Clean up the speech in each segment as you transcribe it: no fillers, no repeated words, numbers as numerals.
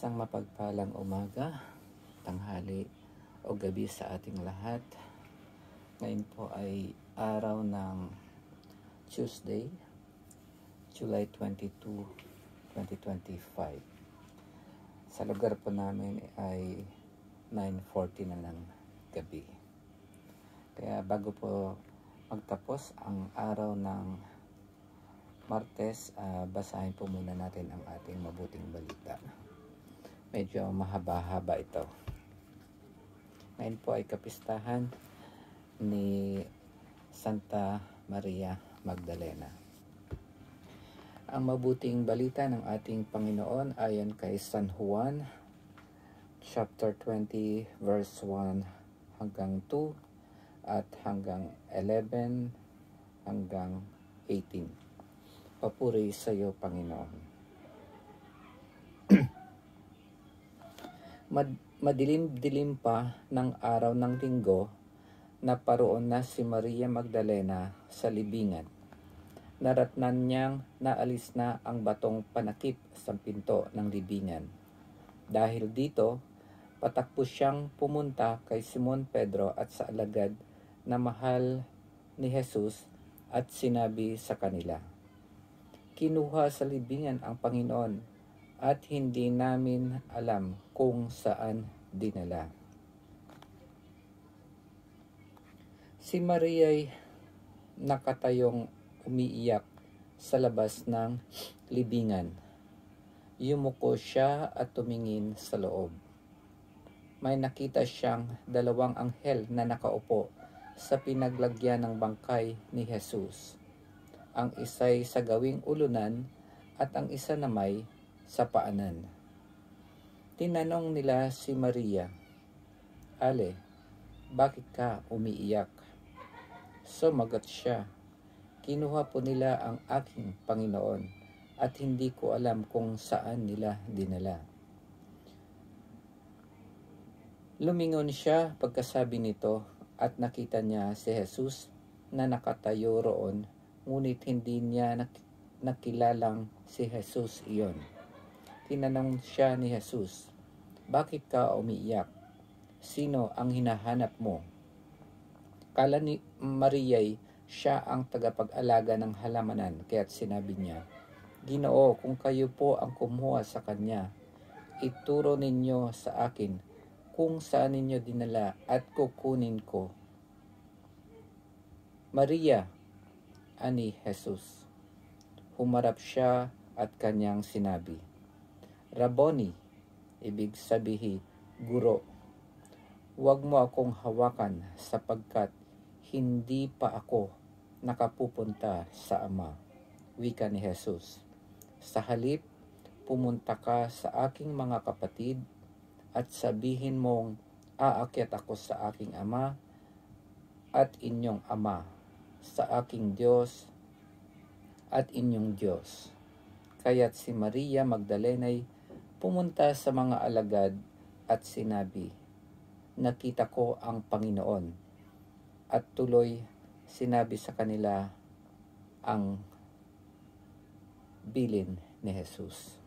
Isang mapagpalang umaga, tanghali o gabi sa ating lahat. Ngayon po ay araw ng Tuesday, July 22, 2025. Sa lugar po namin ay 9:40 na ng gabi. Kaya bago po magtapos ang araw ng Martes, basahin po muna natin ang ating mabuting balita. Medyo mahaba-haba ito. Ngayon po ay kapistahan ni Santa Maria Magdalena. Ang mabuting balita ng ating Panginoon ayon kay San Juan, chapter 20, verse 1 hanggang 2 at hanggang 11 hanggang 18. Papuri sa iyo, Panginoon. Madilim-dilim pa ng araw ng linggo, naparoon na si Maria Magdalena sa libingan. Naratnan niyang naalis na ang batong panakip sa pinto ng libingan. Dahil dito, patakbo siyang pumunta kay Simon Pedro at sa alagad na mahal ni Jesus at sinabi sa kanila, "Kinuha sa libingan ang Panginoon at hindi namin alam kung saan dinala." Si Maria ay nakatayong umiiyak sa labas ng libingan. Yumuko siya at tumingin sa loob. May nakita siyang dalawang anghel na nakaupo sa pinaglagyan ng bangkay ni Jesus. Ang isa'y sa gawing ulunan at ang isa namay sa paanan. Tinanong nila si Maria, "Ale, bakit ka umiiyak?" Sumagot siya, "Kinuha po nila ang aking Panginoon at hindi ko alam kung saan nila dinala." Lumingon siya pagkasabi nito at nakita niya si Jesus na nakatayo roon, ngunit hindi niya nakilalang si Jesus iyon. Tinanong siya ni Jesus, "Bakit ka umiiyak? Sino ang hinahanap mo?" Kala ni Maria'y siya ang tagapag-alaga ng halamanan, kaya't sinabi niya, "Ginoo, kung kayo po ang kumuha sa kanya, ituro ninyo sa akin kung saan ninyo dinala at kukunin ko." "Maria," ani Jesus. Humarap siya at kanyang sinabi, "Rabboni," ibig sabihin, Guro. "Huwag mo akong hawakan sapagkat hindi pa ako nakapupunta sa Ama," wika ni Jesus. "Sa halip, pumunta ka sa aking mga kapatid at sabihin mong aakyat ako sa aking Ama at inyong Ama, sa aking Diyos at inyong Diyos." Kaya't si Maria Magdalena'y pumunta sa mga alagad at sinabi, "Nakita ko ang Panginoon," at tuloy sinabi sa kanila ang bilin ni Jesus.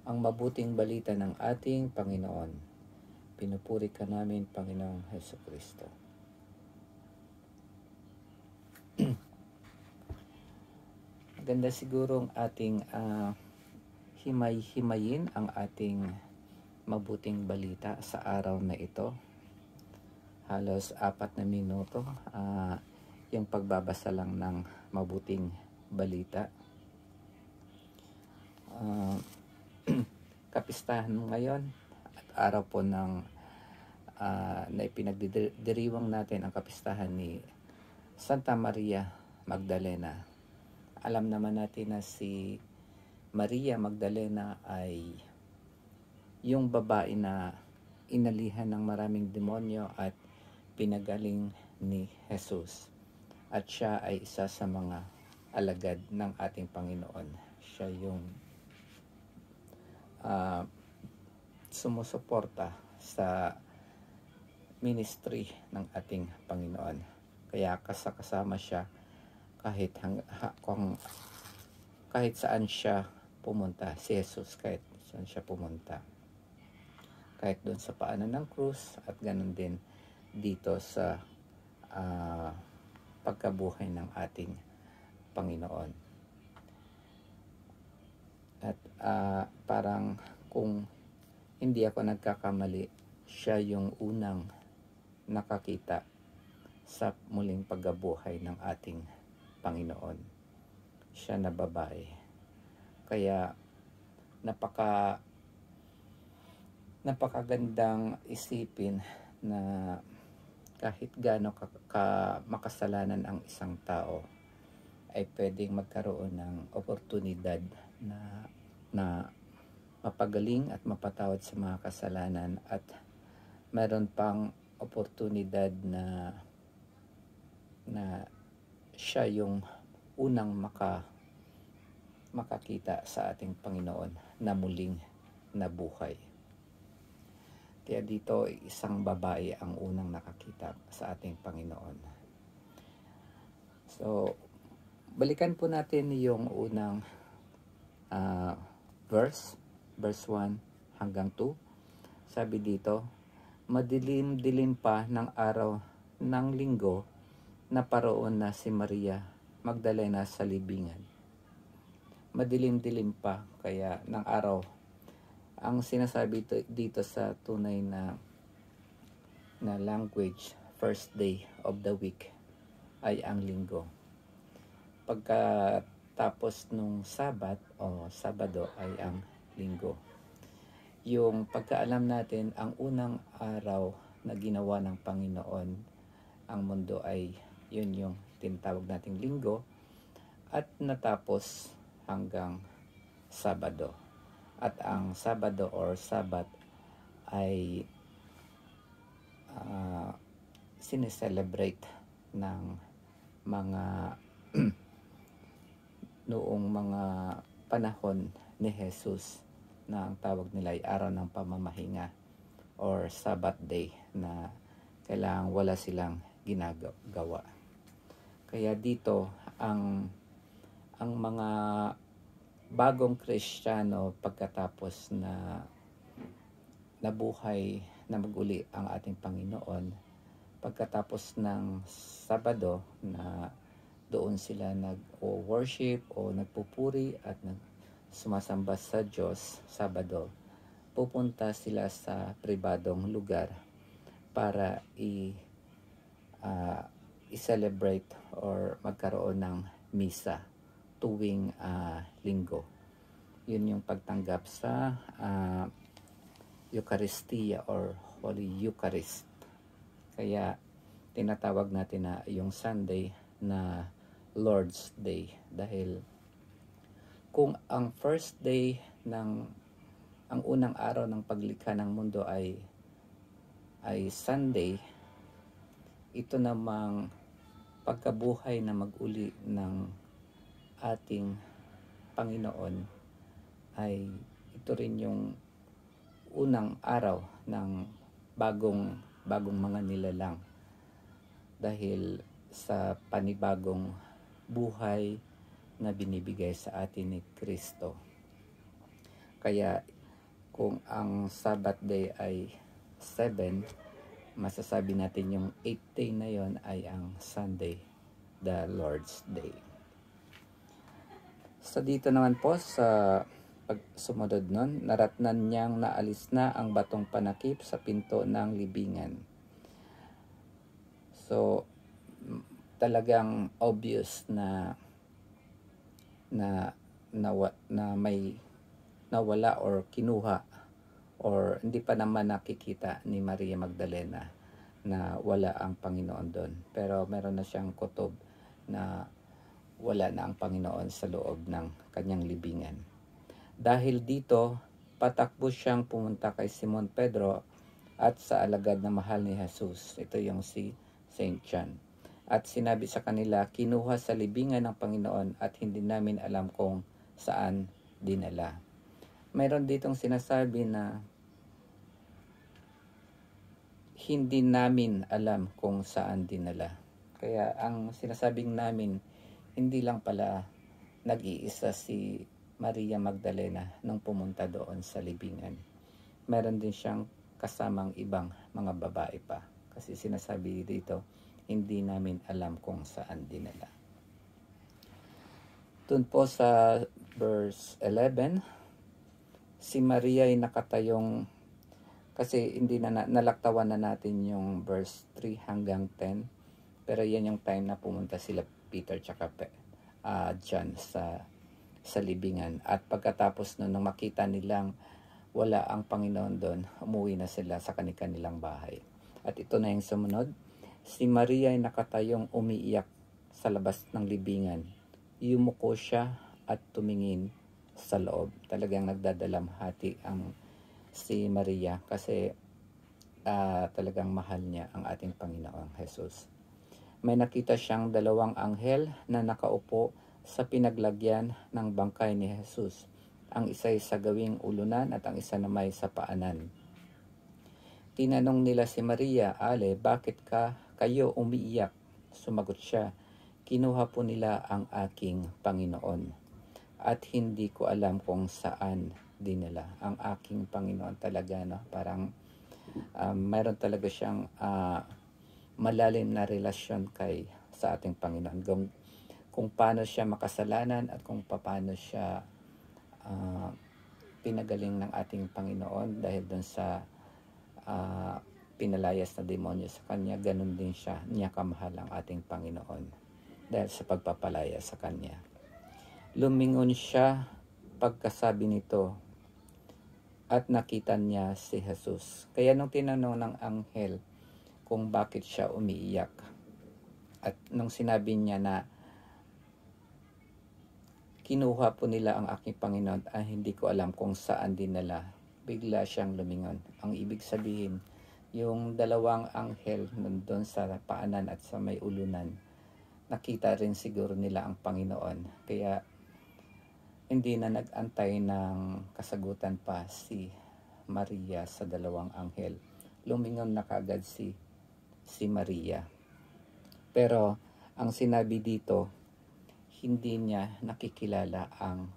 Ang mabuting balita ng ating Panginoon. Pinupuri ka namin, Panginoong Hesukristo. Maganda sigurong ating himay-himayin ang ating mabuting balita sa araw na ito. Halos 4 na minuto yung pagbabasa lang ng mabuting balita. Kapistahan ngayon at araw po ng na ipinagdiriwang natin ang kapistahan ni Santa Maria Magdalena. Alam naman natin na si Maria Magdalena ay yung babae na inalihan ng maraming demonyo at pinagaling ni Jesus. At siya ay isa sa mga alagad ng ating Panginoon. Siya yung sumusuporta sa ministry ng ating Panginoon. Kaya kasama siya kahit saan siya pumunta, si Jesus, kahit saan siya pumunta. Kahit doon sa paanan ng krus at ganun din dito sa pagkabuhay ng ating Panginoon. At parang kung hindi ako nagkakamali, siya yung unang nakakita sa muling pagkabuhay ng ating Panginoon. Siya na babae. Kaya napakagandang isipin na kahit gaano ka makasalanan ang isang tao, ay pwedeng magkaroon ng oportunidad na mapagaling at mapatawad sa mga kasalanan, at meron pang oportunidad na siya yung unang makakita sa ating Panginoon na muling nabuhay. Kaya dito, isang babae ang unang nakakita sa ating Panginoon. So, balikan po natin yung unang verse 1 hanggang 2. Sabi dito, madilim-dilim pa ng araw ng linggo, naparoon na si Maria Magdalena sa libingan. Madilim-dilim pa, kaya ng araw. Ang sinasabi dito sa tunay na language, first day of the week ay ang linggo. Pagkatapos nung Sabat o Sabado ay ang linggo. Yung pagkaalam natin, ang unang araw na ginawa ng Panginoon ang mundo ay yun yung tinatawag nating linggo, at natapos hanggang Sabado. At ang Sabado or Sabat ay sineselebrate ng mga noong mga panahon ni Jesus, na ang tawag nila ay araw ng pamamahinga or Sabbath day, na kailangang wala silang ginagawa. Kaya dito ang mga bagong Kristiyano, pagkatapos na nabuhay na maguli ang ating Panginoon, pagkatapos ng Sabado na doon sila nag-worship o nagpupuri at sumasamba sa Diyos, Sabado, pupunta sila sa pribadong lugar para i-celebrate or magkaroon ng misa tuwing linggo. Yun yung pagtanggap sa Eucharistia or Holy Eucharist. Kaya tinatawag natin na yung Sunday na Lord's Day, dahil kung ang first day ang unang araw ng paglikha ng mundo ay Sunday, ito namang pagkabuhay na mag-uli ng ating Panginoon ay ito rin yung unang araw ng bagong mga nilalang, dahil sa panibagong buhay na binibigay sa atin ni Kristo. Kaya kung ang Sabbath day ay 7, masasabi natin yung 8th day na yon ay ang Sunday, the Lord's Day. So dito naman po sa sumunod nun, naratnan niyang naalis na ang batong panakip sa pinto ng libingan. So talagang obvious na may nawala or kinuha, or hindi pa naman nakikita ni Maria Magdalena na wala ang Panginoon doon. Pero meron na siyang kutob na wala na ang Panginoon sa loob ng kanyang libingan. Dahil dito, patakbo siyang pumunta kay Simon Pedro at sa alagad na mahal ni Jesus. Ito yung si Saint John. At sinabi sa kanila, kinuha sa libingan ng Panginoon at hindi namin alam kung saan dinala. Mayroon ditong sinasabi na hindi namin alam kung saan dinala. Kaya ang sinasabing namin, hindi lang pala nag-iisa si Maria Magdalena nung pumunta doon sa libingan. Meron din siyang kasamang ibang mga babae pa. Kasi sinasabi dito, hindi namin alam kung saan dinala. Doon po sa verse 11, si Maria ay nakatayong, kasi hindi nalaktawan na natin yung verse 3 hanggang 10, pero yan yung time na pumunta sila Peter tsaka John sa libingan. At pagkatapos nun, nung makita nilang wala ang Panginoon doon, umuwi na sila sa kanilang bahay. At ito na yung sumunod, si Maria ay nakatayong umiiyak sa labas ng libingan. Yumuko siya at tumingin sa loob. Talagang nagdadalamhati ang si Maria kasi talagang mahal niya ang ating Panginoong Jesus. May nakita siyang dalawang anghel na nakaupo sa pinaglagyan ng bangkay ni Jesus. Ang isa ay sa gawing ulunan at ang isa naman sa paanan. Tinanong nila si Maria, "Ale, bakit kayo umiiyak?" Sumagot siya, "Kinuha po nila ang aking Panginoon at hindi ko alam kung saan dinala." Ang aking Panginoon talaga, no? Parang mayroon talaga siyang malalim na relasyon sa ating Panginoon. Kung paano siya makasalanan at kung paano siya pinagaling ng ating Panginoon dahil dun sa pinalayas na demonyo sa kanya, ganun din niya kamahal ang ating Panginoon dahil sa pagpapalaya sa kanya. Lumingon siya pagkasabi nito at nakita niya si Jesus. Kaya nung tinanong ng anghel kung bakit siya umiiyak, at nung sinabi niya na kinuha po nila ang aking Panginoon ay hindi ko alam kung saan dinala, bigla siyang lumingon. Ang ibig sabihin, yung dalawang anghel nandun sa paanan at sa may ulunan, nakita rin siguro nila ang Panginoon. Kaya hindi na nag-antay ng kasagutan pa si Maria sa dalawang anghel. Lumingon na kaagad si Maria. Pero ang sinabi dito, hindi niya nakikilala ang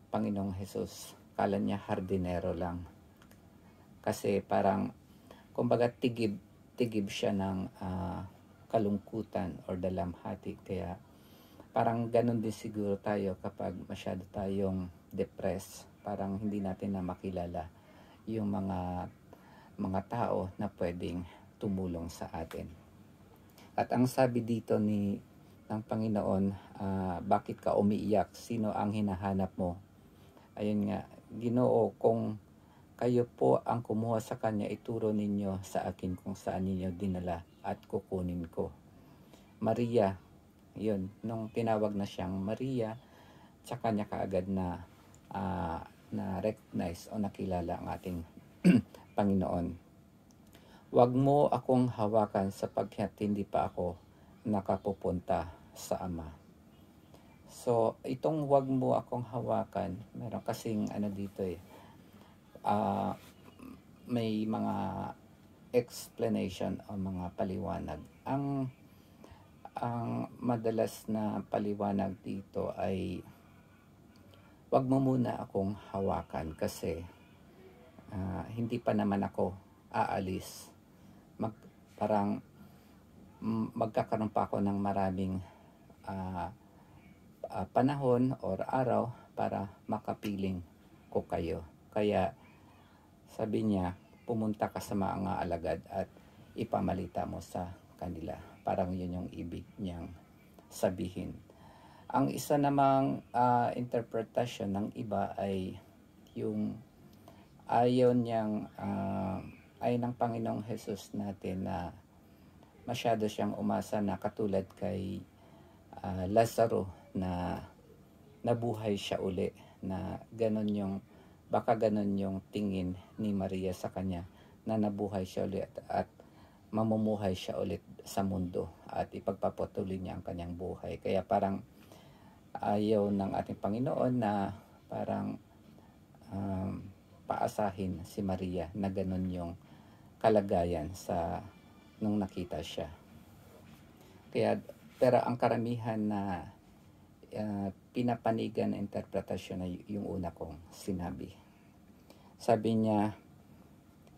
Panginoong Jesus. Kala niya hardinero lang. Kasi parang, kumbaga tigib siya ng kalungkutan or dalamhati. Kaya parang ganun din siguro tayo kapag masyado tayong depressed. Parang hindi natin na makilala yung mga tao na pwedeng tumulong sa atin. At ang sabi dito ng Panginoon, bakit ka umiiyak? Sino ang hinahanap mo? Ayun nga, Ginoo, kung kayo po ang kumuha sa kanya, ituro ninyo sa akin kung saan ninyo dinala at kukunin ko. Maria, yun, nung tinawag na siyang Maria, tsaka niya kaagad na recognize o nakilala ang ating Panginoon. Huwag mo akong hawakan sapagkat hindi pa ako nakapupunta sa Ama. So, itong huwag mo akong hawakan, meron kasing dito may mga explanation o mga paliwanag. Ang madalas na paliwanag dito ay wag mo muna akong hawakan kasi hindi pa naman ako aalis. Parang magkakaroon pa ako ng maraming panahon or araw para makapiling ko kayo. Kaya sabi niya, pumunta ka sa mga alagad at ipamalita mo sa kanila. Parang yun yung ibig niyang sabihin. Ang isa namang interpretation ng iba ay yung ayaw niyang ay ng Panginoong Jesus natin na masyado siyang umasa na katulad kay Lazaro na nabuhay siya uli, na baka ganon yung tingin ni Maria sa kanya, na nabuhay siya ulit at mamumuhay siya ulit sa mundo at ipagpapatuloy niya ang kanyang buhay. Kaya parang ayaw ng ating Panginoon na parang paasahin si Maria na ganon yung kalagayan nung nakita siya. Kaya, pero ang karamihan na pinapanigan na interpretasyon na yung una kong sinabi. Sabi niya,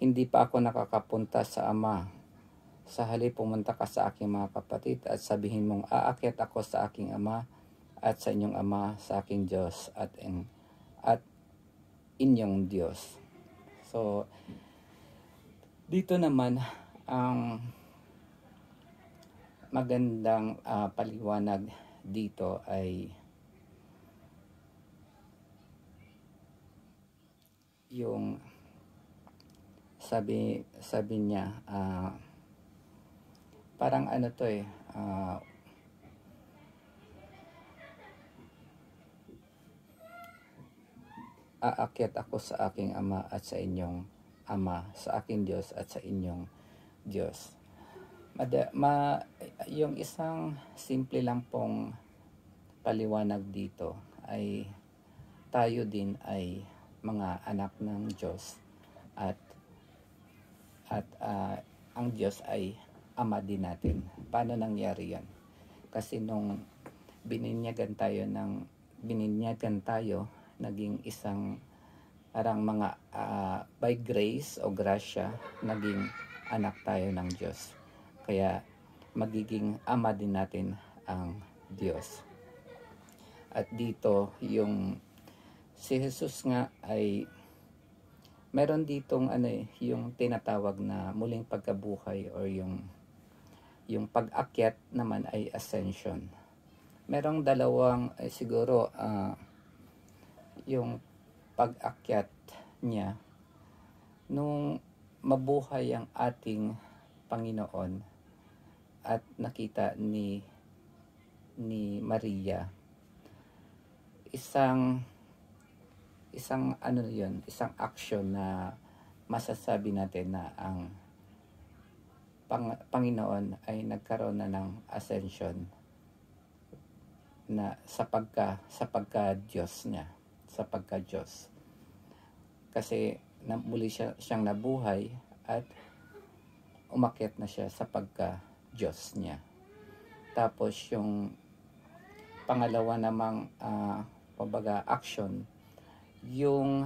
hindi pa ako nakakapunta sa Ama. Sa halip pumunta ka sa aking mga kapatid at sabihin mong aakyat ako sa aking Ama at sa inyong Ama, sa aking Diyos at inyong Diyos. So, dito naman ang magandang paliwanag dito ay yung sabi niya, parang ano to aakyat ako sa aking Ama at sa inyong Ama, sa aking Diyos at sa inyong Diyos. Yung isang simple lang pong paliwanag dito ay tayo din ay mga anak ng Diyos at ang Diyos ay Ama din natin. Paano nangyari yan? Kasi nung bininyagan tayo, naging isang parang mga by grace o grasya, naging anak tayo ng Diyos. Kaya magiging Ama din natin ang Diyos. At dito yung si Jesus nga ay meron ditong yung tinatawag na muling pagkabuhay or yung pag-akyat naman ay ascension. Merong dalawang siguro yung pag-akyat niya nung mabuhay ang ating Panginoon at nakita ni Maria, isang isang action na masasabi natin na ang Panginoon ay nagkaroon na ng ascension na sa pagka Diyos niya, sa pagka Diyos. Kasi muli siyang nabuhay at umakyat na siya sa pagka Diyos niya. Tapos yung pangalawa namang action, yung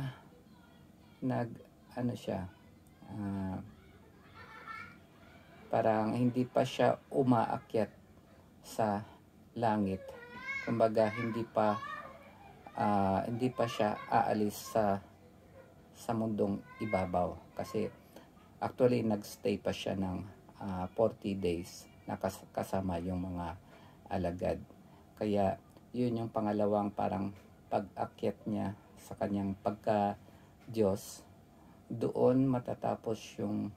parang hindi pa siya umaakyat sa langit. Kumbaga hindi pa siya aalis sa mundong ibabaw, kasi actually nagstay pa siya ng 40 days na kasama yung mga alagad. Kaya yun yung pangalawang parang pag-akyat niya sa kanyang pagka Diyos. Doon matatapos yung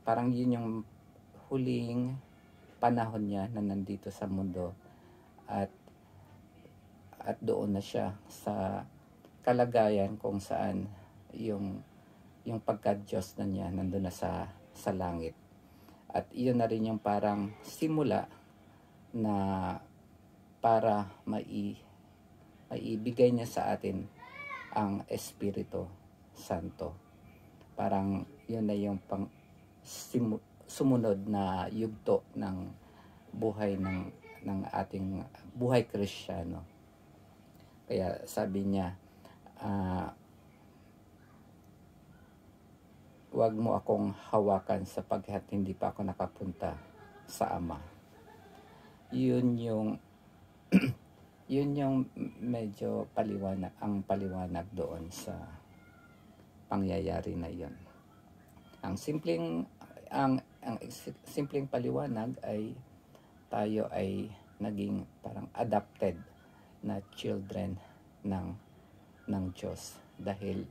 parang yun yung huling panahon niya na nandito sa mundo, at doon na siya sa kalagayan kung saan yung pagka-Diyos na niya nandun na sa langit. At iyon na rin yung parang simula na para maibigay niya sa atin ang Espiritu Santo. Parang yun na yung sumunod na yugto ng buhay ng ating buhay Kristiyano. Kaya sabi niya, huwag mo akong hawakan sapagkat hindi pa ako nakapunta sa Ama. Yun yung medyo paliwanag doon sa pangyayari na yun. Ang simpleng paliwanag ay tayo ay naging parang adopted na children ng Diyos dahil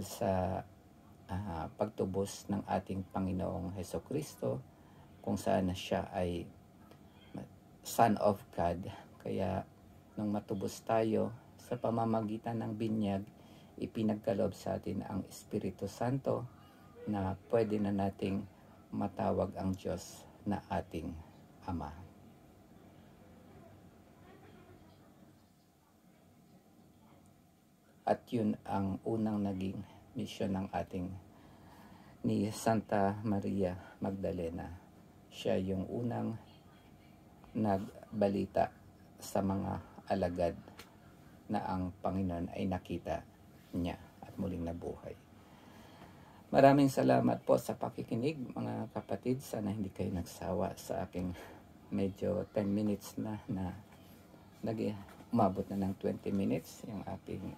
sa pagtubos ng ating Panginoong Hesukristo, kung saan siya ay Son of God. Kaya nung matubos tayo sa pamamagitan ng binyag, ipinagkaloob sa atin ang Espiritu Santo na pwede na nating matawag ang Diyos na ating Ama. At yun ang unang naging misyon ng ni Santa Maria Magdalena. Siya yung unang nagbalita sa mga alagad na ang Panginoon ay nakita niya at muling nabuhay. Maraming salamat po sa pakikinig mga kapatid. Sana hindi kayo nagsawa sa aking medyo 10 minutes na umabot na ng 20 minutes yung aking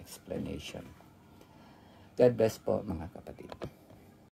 explanation. God bless po mga kapatid.